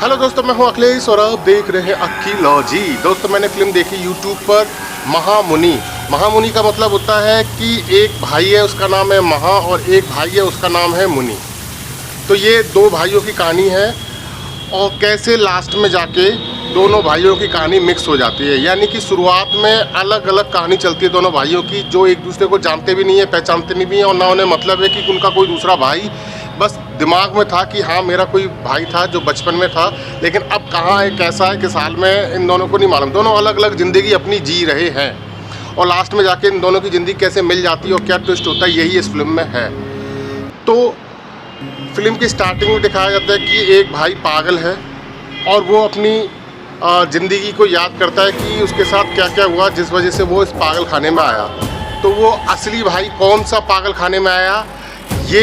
Hello दोस्तों, मैं हूं अखिलेश और आप देख रहे हैं अखिलॉजी। दोस्तों, मैंने फिल्म देखी यूट्यूब पर महामुनि। महामुनि का मतलब होता है कि एक भाई है उसका नाम है महा और एक भाई है उसका नाम है मुनि। तो ये दो भाइयों की कहानी है और कैसे लास्ट में जाके दोनों भाइयों की कहानी मिक्स हो जाती है। यानी कि शुरुआत में अलग अलग कहानी चलती है दोनों भाइयों की, जो एक दूसरे को जानते भी नहीं है, पहचानते भी हैं और ना उन्हें मतलब है कि उनका कोई दूसरा भाई। बस दिमाग में था कि हाँ मेरा कोई भाई था जो बचपन में था, लेकिन अब कहाँ है, कैसा है, किस हाल में, इन दोनों को नहीं मालूम। दोनों अलग अलग ज़िंदगी अपनी जी रहे हैं और लास्ट में जाके इन दोनों की ज़िंदगी कैसे मिल जाती है और क्या ट्विस्ट होता है, यही इस फिल्म में है। तो फिल्म की स्टार्टिंग में दिखाया जाता है कि एक भाई पागल है और वो अपनी ज़िंदगी को याद करता है कि उसके साथ क्या क्या हुआ जिस वजह से वो इस पागल खाने में आया। तो वो असली भाई कौन सा पागल खाने में आया, ये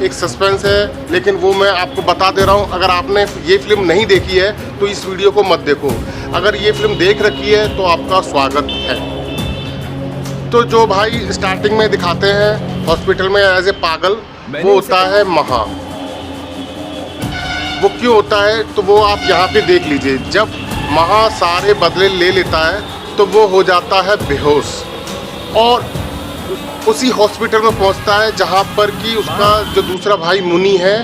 एक सस्पेंस है, लेकिन वो मैं आपको बता दे रहा हूँ। अगर आपने ये फिल्म नहीं देखी है तो इस वीडियो को मत देखो। अगर ये फिल्म देख रखी है तो आपका स्वागत है। तो जो भाई स्टार्टिंग में दिखाते हैं हॉस्पिटल में एज ए पागल, वो होता है महा। वो क्यों होता है तो वो आप यहाँ पे देख लीजिए। जब महा सारे बदले ले लेता है तो वो हो जाता है बेहोश और उसी हॉस्पिटल में पहुंचता है जहां पर कि उसका जो दूसरा भाई मुनि है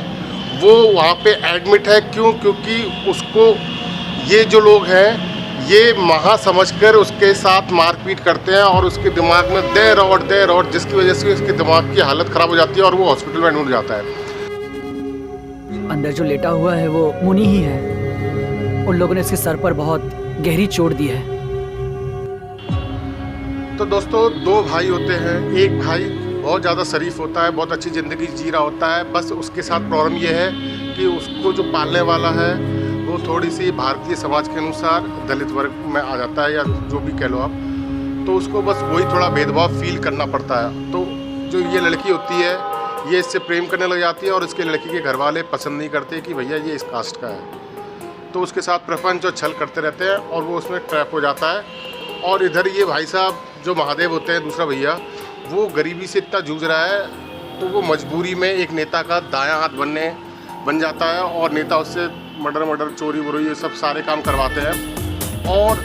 वो वहां पे एडमिट है। क्यों? क्योंकि उसको ये जो लोग हैं ये महा समझकर उसके साथ मारपीट करते हैं और उसके दिमाग में देर और जिसकी वजह से उसके दिमाग की हालत ख़राब हो जाती है और वो हॉस्पिटल में एडमिट हो जाता है। अंदर जो लेटा हुआ है वो मुनि ही है। उन लोगों ने इसके सर पर बहुत गहरी चोट दी है। तो दोस्तों, दो भाई होते हैं। एक भाई बहुत ज़्यादा शरीफ होता है, बहुत अच्छी ज़िंदगी जी रहा होता है। बस उसके साथ प्रॉब्लम ये है कि उसको जो पालने वाला है वो थोड़ी सी भारतीय समाज के अनुसार दलित वर्ग में आ जाता है या जो भी कह लो आप। तो उसको बस वही थोड़ा भेदभाव फील करना पड़ता है। तो जो ये लड़की होती है ये इससे प्रेम करने लग जाती है और इसके लड़की के घर वाले पसंद नहीं करते कि भैया ये इस कास्ट का है। तो उसके साथ प्रपंच और छल करते रहते हैं और वो उसमें ट्रैप हो जाता है। और इधर ये भाई साहब जो महादेव होते हैं, दूसरा भैया, वो गरीबी से इतना जूझ रहा है तो वो मजबूरी में एक नेता का दायां हाथ बन जाता है और नेता उससे मर्डर चोरी वोरी ये सब सारे काम करवाते हैं। और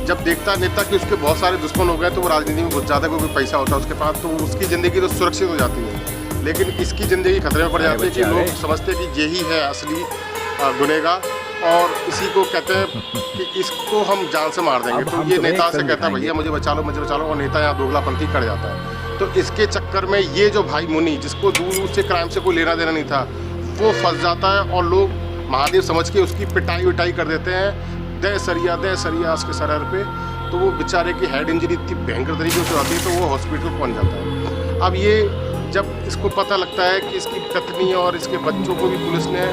जब देखता है नेता कि उसके बहुत सारे दुश्मन हो गए तो वो राजनीति में घुस जाता है, क्योंकि पैसा होता है उसके पास, तो उसकी ज़िंदगी तो सुरक्षित हो जाती है। लेकिन इसकी ज़िंदगी खतरे में पड़ जाती है कि लोग समझते हैं कि यही है असली गुनहगार और इसी को कहते हैं कि इसको हम जान से मार देंगे। तो ये नेता से कहता है भैया मुझे बचा लो और नेता यहाँ दोगलापंथी कर जाता है। तो इसके चक्कर में ये जो भाई मुनि, जिसको दूर से क्राइम से कोई लेना देना नहीं था, वो फंस जाता है और लोग महादेव समझ के उसकी पिटाई कर देते हैं। दे सरिया उसके सर पे। तो वो बेचारे की हेड इंजरी इतनी भयंकर तरीके से आती है तो वो हॉस्पिटल पहुँच जाता है। अब ये जब इसको पता लगता है कि इसकी पत्नी और इसके बच्चों को भी पुलिस ने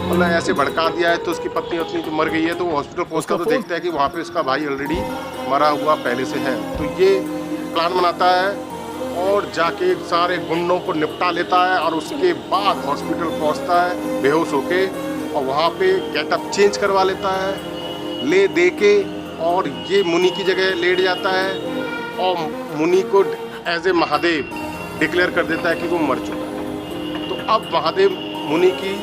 मतलब ऐसे भड़का दिया है, तो उसकी पत्नी जो मर गई है, तो वो हॉस्पिटल पहुंचकर तो देखता है कि वहाँ पे उसका भाई ऑलरेडी मरा हुआ पहले से है। तो ये प्लान बनाता है और जाके सारे गुंडों को निपटा लेता है और उसके बाद हॉस्पिटल पहुँचता है बेहोश होके और वहाँ पे गेटअप चेंज करवा लेता है ले दे के, और ये मुनि की जगह लेट जाता है और मुनि को एज ए महादेव डिक्लेयर कर देता है कि वो मर चुका है। तो अब महादेव मुनि की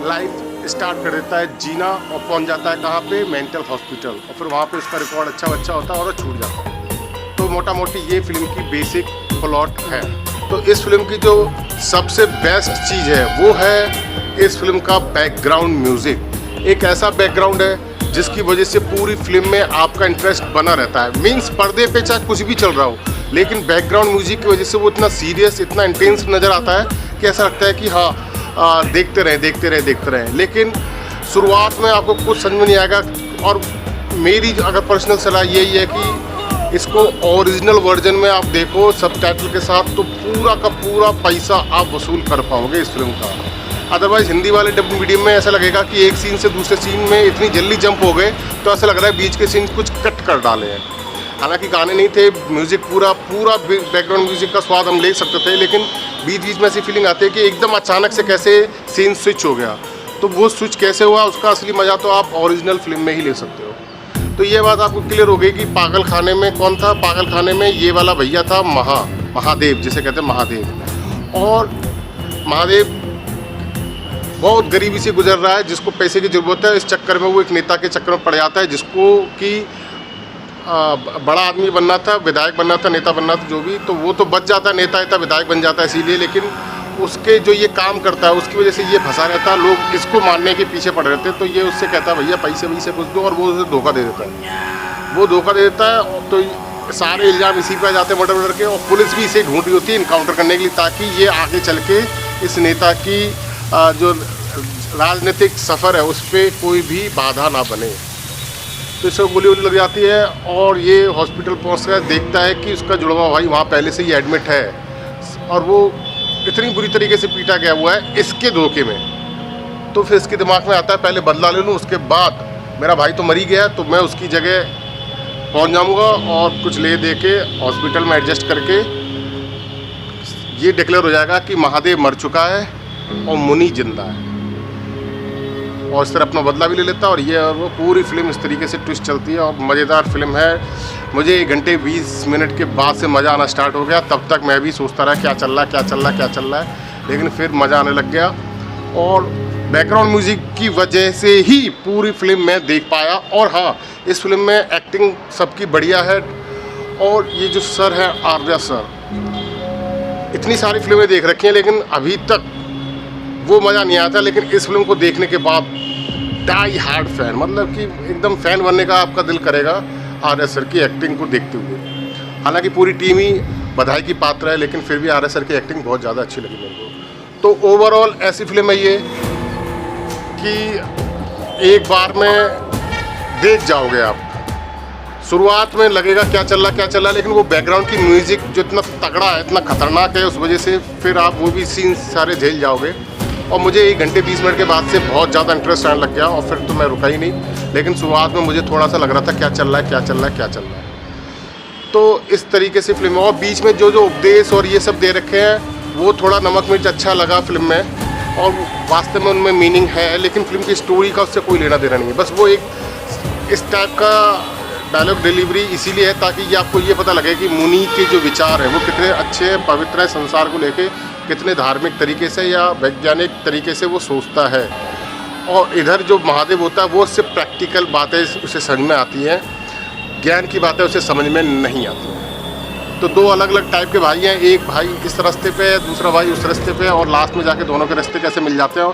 लाइफ स्टार्ट कर देता है जीना और पहुंच जाता है कहाँ पे, मेंटल हॉस्पिटल। और फिर वहाँ पे उसका रिकॉर्ड अच्छा होता है और छूट जाता है। तो मोटा मोटी ये फिल्म की बेसिक प्लॉट है। तो इस फिल्म की जो सबसे बेस्ट चीज़ है वो है इस फिल्म का बैकग्राउंड म्यूज़िक। एक ऐसा बैकग्राउंड है जिसकी वजह से पूरी फिल्म में आपका इंटरेस्ट बना रहता है। मीन्स पर्दे पे चाहे कुछ भी चल रहा हो, लेकिन बैकग्राउंड म्यूजिक की वजह से वो इतना सीरियस, इतना इंटेंस नज़र आता है कि ऐसा लगता है कि हाँ देखते रहें। लेकिन शुरुआत में आपको कुछ समझ में नहीं आएगा। और मेरी अगर पर्सनल सलाह यही है कि इसको ओरिजिनल वर्जन में आप देखो सबटाइटल के साथ, तो पूरा का पूरा पैसा आप वसूल कर पाओगे इस फिल्म का। अदरवाइज़ हिंदी वाले डबिंग मीडियम में ऐसा लगेगा कि एक सीन से दूसरे सीन में इतनी जल्दी जंप हो गए तो ऐसा लग रहा है बीच के सीन कुछ कट कर डाले हैं। हालांकि गाने नहीं थे, म्यूज़िक पूरा बैकग्राउंड म्यूज़िक का स्वाद हम ले सकते थे, लेकिन बीच में ऐसी फीलिंग आती है कि एकदम अचानक से कैसे सीन स्विच हो गया। तो वो स्विच कैसे हुआ, उसका असली मज़ा तो आप ओरिजिनल फिल्म में ही ले सकते हो। तो ये बात आपको क्लियर हो गई कि पागल खाने में कौन था। पागल खाने में ये वाला भैया था महादेव, जिसे कहते हैं महादेव। और महादेव बहुत गरीबी से गुजर रहा है, जिसको पैसे की ज़रूरत है, इस चक्कर में वो एक नेता के चक्कर में पड़ जाता है, जिसको कि बड़ा आदमी बनना था, विधायक बनना था, नेता बनना था, जो भी, तो वो तो बच जाता है, नेता विधायक बन जाता है इसीलिए, लेकिन उसके जो ये काम करता है उसकी वजह से ये फंसा रहता है, लोग इसको मारने के पीछे पड़ रहते हैं। तो ये उससे कहता है भैया पैसे वैसे कुछ दो, और वो उसे धोखा दे देता है, वो धोखा दे देता है। तो सारे इल्ज़ाम इसी पे आ जाते हैं मर्डर के, और पुलिस भी इसे ढूंढ रही होती है इनकाउंटर करने के लिए, ताकि ये आगे चल के इस नेता की जो राजनीतिक सफ़र है उस पर कोई भी बाधा ना बने। तो इसको गोली वोली लग जाती है, और ये हॉस्पिटल पहुँच कर देखता है कि उसका जुड़वा भाई वहाँ पहले से ही एडमिट है, और वो इतनी बुरी तरीके से पीटा गया हुआ है इसके धोखे में। तो फिर इसके दिमाग में आता है पहले बदला ले लूँ, उसके बाद मेरा भाई तो मर ही गया, तो मैं उसकी जगह पहुंच जाऊंगा और कुछ ले दे के हॉस्पिटल में एडजस्ट करके ये डिक्लेयर हो जाएगा कि महादेव मर चुका है और मुनि जिंदा है, और इस तरह अपना बदला भी ले लेता है। और ये और वो पूरी फिल्म इस तरीके से ट्विस्ट चलती है, और मज़ेदार फिल्म है। मुझे 1 घंटे 20 मिनट के बाद से मज़ा आना स्टार्ट हो गया, तब तक मैं भी सोचता रहा क्या चल रहा है, लेकिन फिर मज़ा आने लग गया। और बैकग्राउंड म्यूज़िक की वजह से ही पूरी फिल्म मैं देख पाया। और हाँ, इस फिल्म में एक्टिंग सबकी बढ़िया है, और ये जो सर है आर्या सर, इतनी सारी फिल्में देख रखी हैं लेकिन अभी तक वो मज़ा नहीं आता, लेकिन इस फिल्म को देखने के बाद डाई हार्ड फैन, मतलब कि एकदम फ़ैन बनने का आपका दिल करेगा आर्या सर की एक्टिंग को देखते हुए। हालांकि पूरी टीम ही बधाई की पात्र है, लेकिन फिर भी आर्या सर की एक्टिंग बहुत ज़्यादा अच्छी लगी मेरे को। तो ओवरऑल ऐसी फिल्म है ये कि एक बार में देख जाओगे आप। शुरुआत में लगेगा क्या चल रहा, लेकिन वो बैकग्राउंड की म्यूज़िक जो इतना तगड़ा है, इतना खतरनाक है, उस वजह से फिर आप वो भी सीन सारे झेल जाओगे। और मुझे 1 घंटे 20 मिनट के बाद से बहुत ज़्यादा इंटरेस्ट आने लग गया, और फिर तो मैं रुका ही नहीं। लेकिन शुरुआत में मुझे थोड़ा सा लग रहा था क्या चल रहा है। तो इस तरीके से फिल्म, और बीच में जो उपदेश और ये सब दे रखे हैं वो थोड़ा नमक मिर्च अच्छा लगा फिल्म में, और वास्तव में उनमें मीनिंग है, लेकिन फिल्म की स्टोरी का उससे कोई लेना देना नहीं है। बस वो एक इस टाइप का डायलॉग डिलीवरी इसीलिए है ताकि ये आपको ये पता लगे कि मुनि के जो विचार हैं वो कितने अच्छे पवित्र हैं, संसार को लेके कितने धार्मिक तरीके से या वैज्ञानिक तरीके से वो सोचता है। और इधर जो महादेव होता है वो उससे प्रैक्टिकल बातें उसे समझ में आती हैं, ज्ञान की बातें उसे समझ में नहीं आती हैं। तो 2 अलग अलग टाइप के भाई हैं, एक भाई इस रास्ते पे है, दूसरा भाई उस रास्ते पे है, और लास्ट में जाके दोनों के रास्ते कैसे मिल जाते हैं।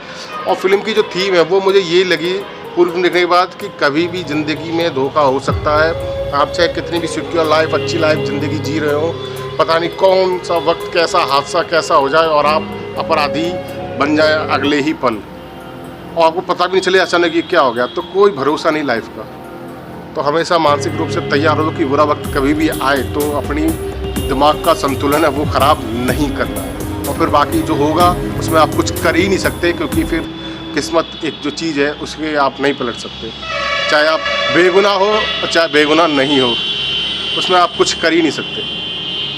और फिल्म की जो थीम है वो मुझे ये लगी पूरी फिल्म देखने के बाद कि कभी भी ज़िंदगी में धोखा हो सकता है। आप चाहे कितनी भी सिक्योर लाइफ, अच्छी लाइफ ज़िंदगी जी रहे हो, पता नहीं कौन सा वक्त, कैसा हादसा कैसा हो जाए और आप अपराधी बन जाए अगले ही पल, और आपको पता भी नहीं चले अचानक ये क्या हो गया। तो कोई भरोसा नहीं लाइफ का। तो हमेशा मानसिक रूप से तैयार हो कि बुरा वक्त कभी भी आए तो अपनी दिमाग का संतुलन है वो ख़राब नहीं करना, और फिर बाकी जो होगा उसमें आप कुछ कर ही नहीं सकते, क्योंकि फिर किस्मत एक जो चीज़ है उसके आप नहीं पलट सकते। चाहे आप बेगुनाह हो और चाहे बेगुनाह नहीं हो, उसमें आप कुछ कर ही नहीं सकते।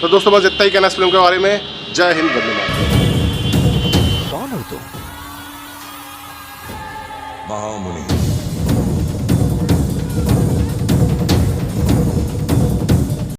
तो दोस्तों बस इतना ही कहना इस फिल्म के बारे में। जय हिंद, वंदे मातरम। कौन हो तुम? महामुनि।